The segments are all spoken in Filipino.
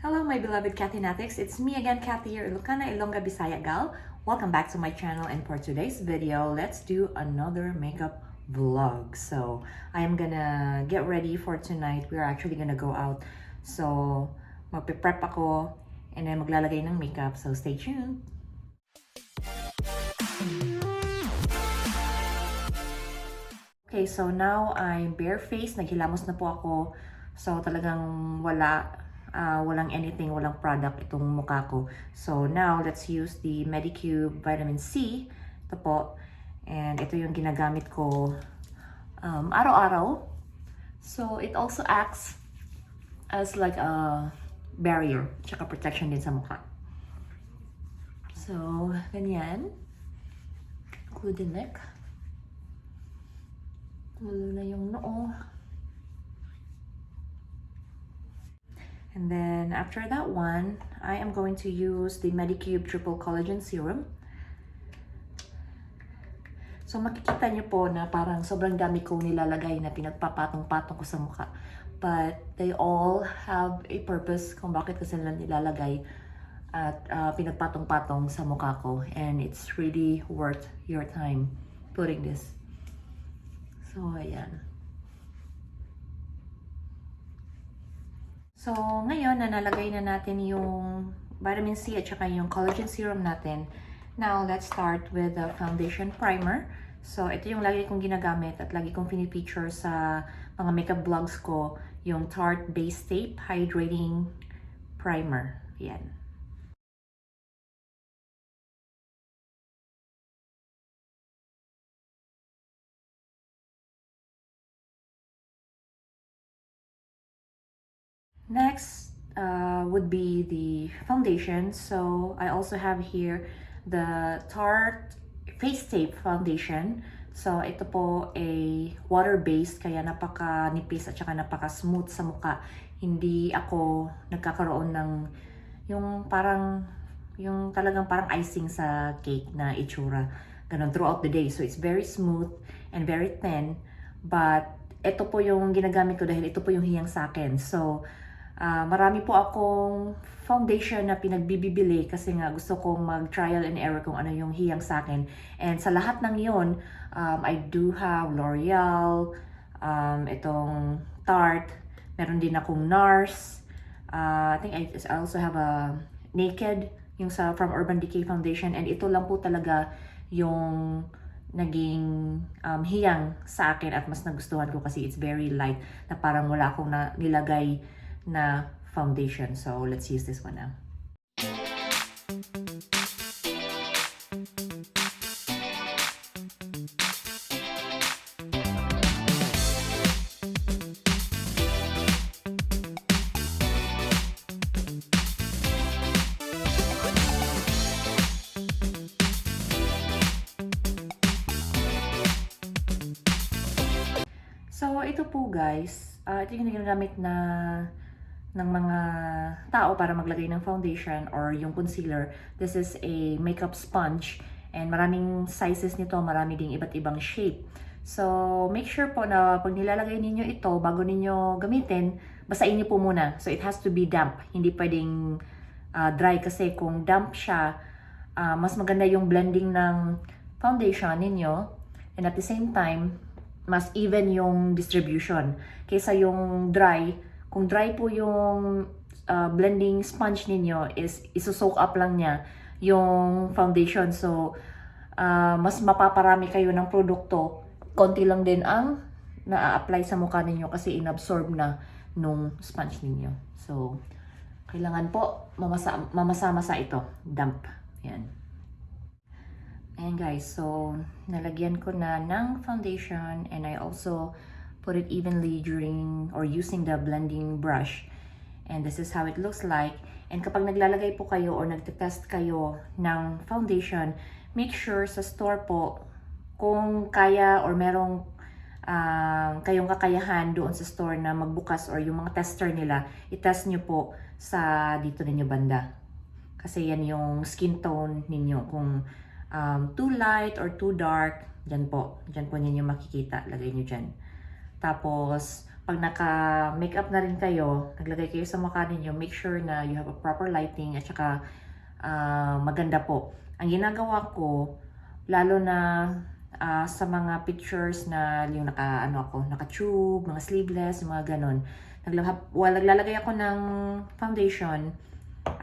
Hello my beloved Kathinatics, it's me again, Kathy here, Ilocana, Ilongga, Bisaya gal. Welcome back to my channel, and for today's video, let's do another makeup vlog. So I am gonna get ready for tonight. We're actually gonna go out. So magpe-prep ako and then maglalagay ng makeup. So stay tuned. Okay, so now I'm barefaced. Naghilamos na po ako. So talagang walang anything, walang product itong mukha ko. So now, let's use the Medicube Vitamin C. Ito po. And ito yung ginagamit ko araw-araw. So it also acts as like a barrier, tsaka protection din sa mukha. So, ganyan. Include the neck. Tulo na yung noo. And then after that one, I am going to use the Medicube Triple Collagen Serum. So makikita niyo po na parang sobrang dami kong nilalagay na pinagpapatong-patong ko sa mukha. But they all have a purpose kung bakit ko sila nilalagay at pinagpatong-patong sa mukha ko. And it's really worth your time putting this. So, ayan. So, ngayon, nalagay na natin yung vitamin C at saka yung collagen serum natin. Now, let's start with the foundation primer. So, ito yung lagi kong ginagamit at lagi kong pinipicture sa mga makeup vlogs ko, yung Tarte Base Tape Hydrating Primer. Ayan. Next would be the foundation. So I also have here the Tarte Face Tape Foundation. So ito po ay water-based, kaya napaka-nipis at saka napaka-smooth sa mukha. Hindi ako nagkakaroon ng yung talagang parang icing sa cake na itsura. Ganun throughout the day. So it's very smooth and very thin. But ito po yung ginagamit ko dahil ito po yung hiyang sa akin. So marami po akong foundation na pinagbibili kasi nga gusto kong mag-trial and error kung ano yung hiyang sa akin. And sa lahat ng yun, I do have L'Oreal, itong Tarte, meron din akong NARS, I think I also have a Naked, yung from Urban Decay Foundation, and ito lang po talaga yung naging hiyang sa akin at mas nagustuhan ko kasi it's very light na parang wala akong nilagay na foundation. So let's use this one now. So ito po guys, ito yung ginagamit ng mga tao para maglagay ng foundation or yung concealer. This is a makeup sponge and maraming sizes nito, marami ding iba't ibang shape. So make sure po na pag nilalagay ninyo ito, bago ninyo gamitin, basahin niyo po muna. So it has to be damp, hindi pwedeng dry kasi kung damp siya, mas maganda yung blending ng foundation ninyo, and at the same time, mas even yung distribution kaysa yung dry. Kung dry po yung blending sponge ninyo, is iso-soak up lang niya yung foundation. So, mas mapaparami kayo ng produkto. Konti lang din ang na-apply sa mukha ninyo kasi inabsorb na nung sponge ninyo. So, kailangan po mamasa-masa ito. Damp. Yan. Ayan guys, so nalagyan ko na ng foundation and I also put it evenly during or using the blending brush. And this is how it looks like. And kapag naglalagay po kayo or nagte-test kayo ng foundation, make sure sa store po kung kaya or merong kayong kakayahan doon sa store na magbukas or yung mga tester nila, i-test nyo po sa dito ninyo banda. Kasi yan yung skin tone ninyo. Kung too light or too dark, dyan po ninyo makikita. Lagay nyo dyan. Tapos, pag naka-makeup na rin kayo, naglagay kayo sa mukha ninyo, make sure na you have a proper lighting at saka maganda po. Ang ginagawa ko, lalo na sa mga pictures na yung naka-tube, mga sleeveless, mga ganon. Naglalagay ako ng foundation.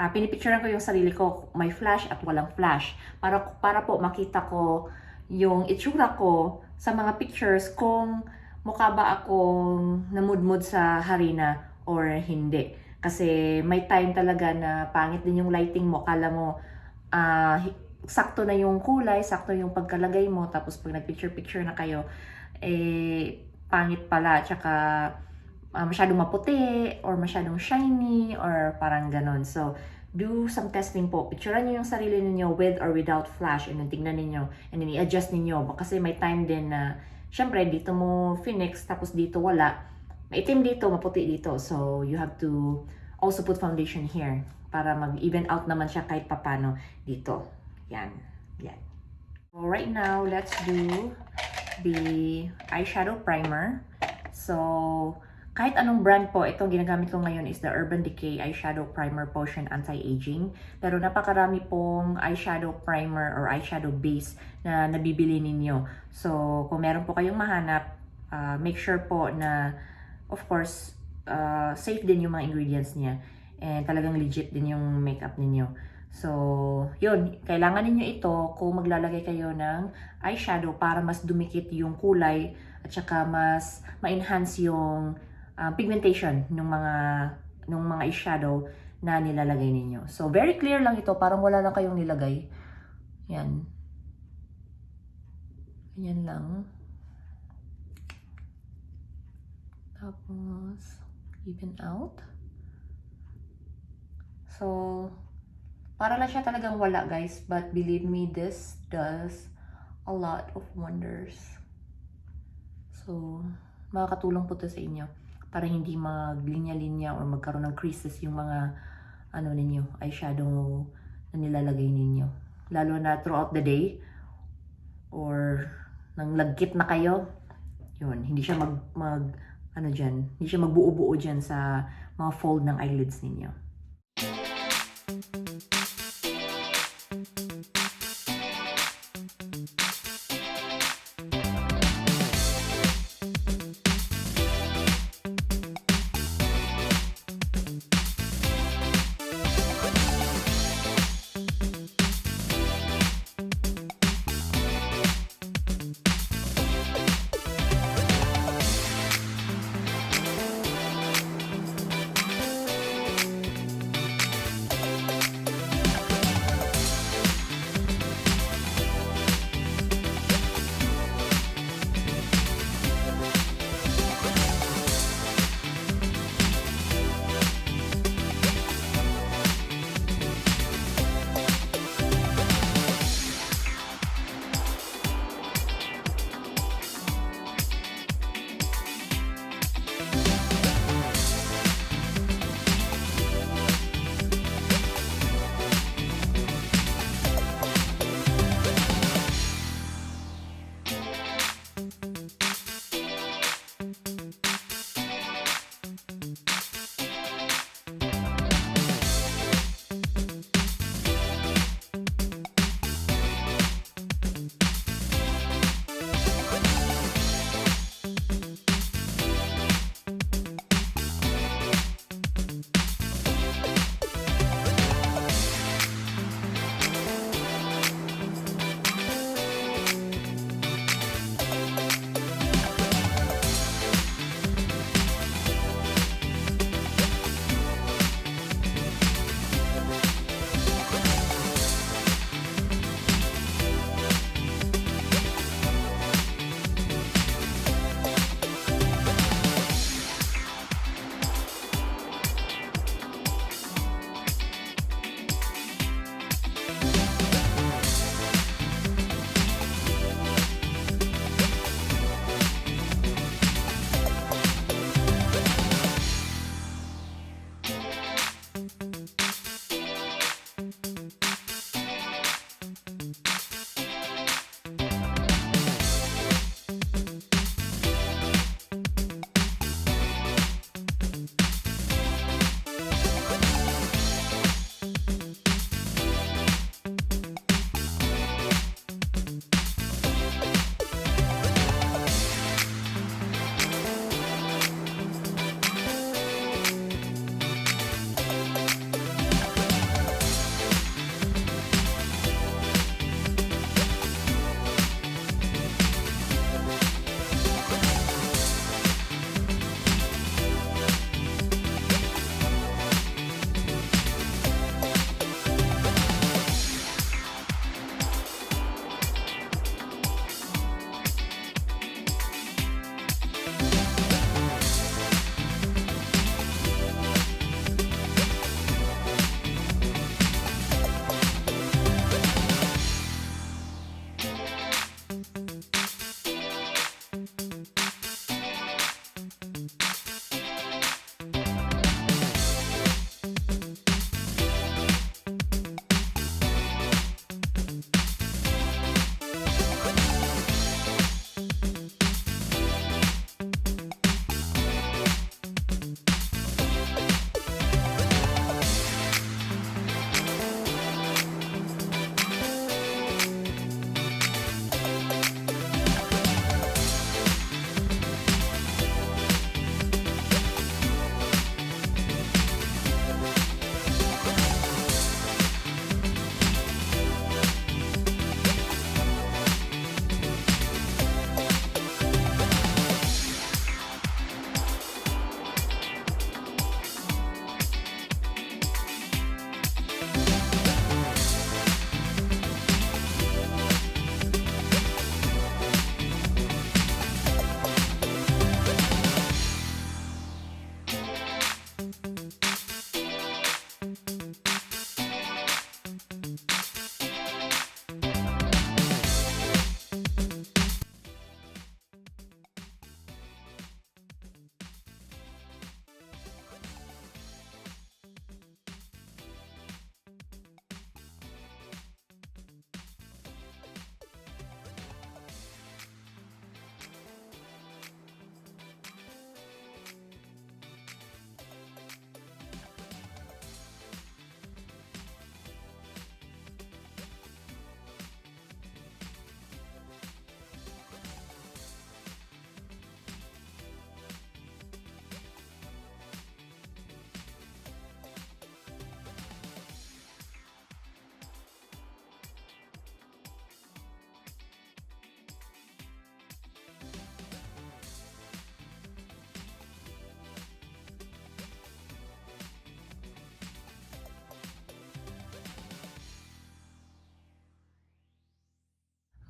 Pinipicturean ko yung sarili ko, may flash at walang flash. Para po makita ko yung itsura ko sa mga pictures kung mukha ba akong namudmud sa harina or hindi. Kasi may time talaga na pangit din yung lighting mo. Kala mo, sakto na yung kulay, sakto yung pagkalagay mo. Tapos pag nag-picture-picture na kayo, pangit pala. Tsaka masyadong maputi or masyadong shiny or parang ganon. So, do some testing po. Picturean nyo yung sarili ninyo with or without flash and then tingnan ninyo and then i-adjust ninyo. Kasi may time din na, syempre, dito mo Phoenix tapos dito wala. Maitim dito, maputi dito. So, you have to also put foundation here para mag-even out naman siya kahit papano dito. Yan. Yan. So, right now, let's do the eyeshadow primer. So, kahit anong brand po, itong ginagamit ko ngayon is the Urban Decay Eyeshadow Primer Potion Anti-Aging. Pero napakarami pong eyeshadow primer or eyeshadow base na nabibili ninyo. So, kung meron po kayong mahanap, make sure po na, of course, safe din yung mga ingredients niya. And talagang legit din yung makeup ninyo. So, yun. Kailangan ninyo ito kung maglalagay kayo ng eyeshadow para mas dumikit yung kulay at saka mas ma-enhance yung pigmentation ng mga eyeshadow na nilalagay ninyo. So, very clear lang ito. Parang wala lang kayong nilagay. Yan. Yan lang. Tapos, even out. So, para lang siya talagang wala, guys. But believe me, this does a lot of wonders. So, makakatulong po to sa inyo para hindi maglinya-linya or magkaroon ng creases yung mga ninyo, eyeshadow na nilalagay ninyo. Lalo na throughout the day or nang lagkit na kayo, yun, hindi siya hindi siya magbuo-buo dyan sa mga fold ng eyelids ninyo.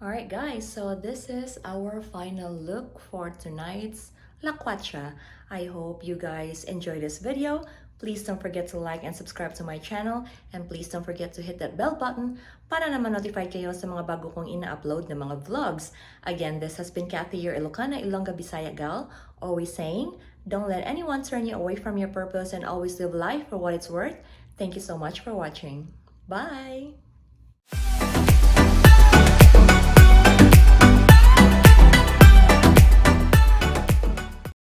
Alright guys, so this is our final look for tonight's La Quacha. I hope you guys enjoyed this video. Please don't forget to like and subscribe to my channel, and please don't forget to hit that bell button para naman notified kayo sa mga bago kong ina-upload na mga vlogs. Again, this has been Kathy, your Ilocana, Ilongga, Bisaya gal, always saying, don't let anyone turn you away from your purpose and always live life for what it's worth. Thank you so much for watching. Bye!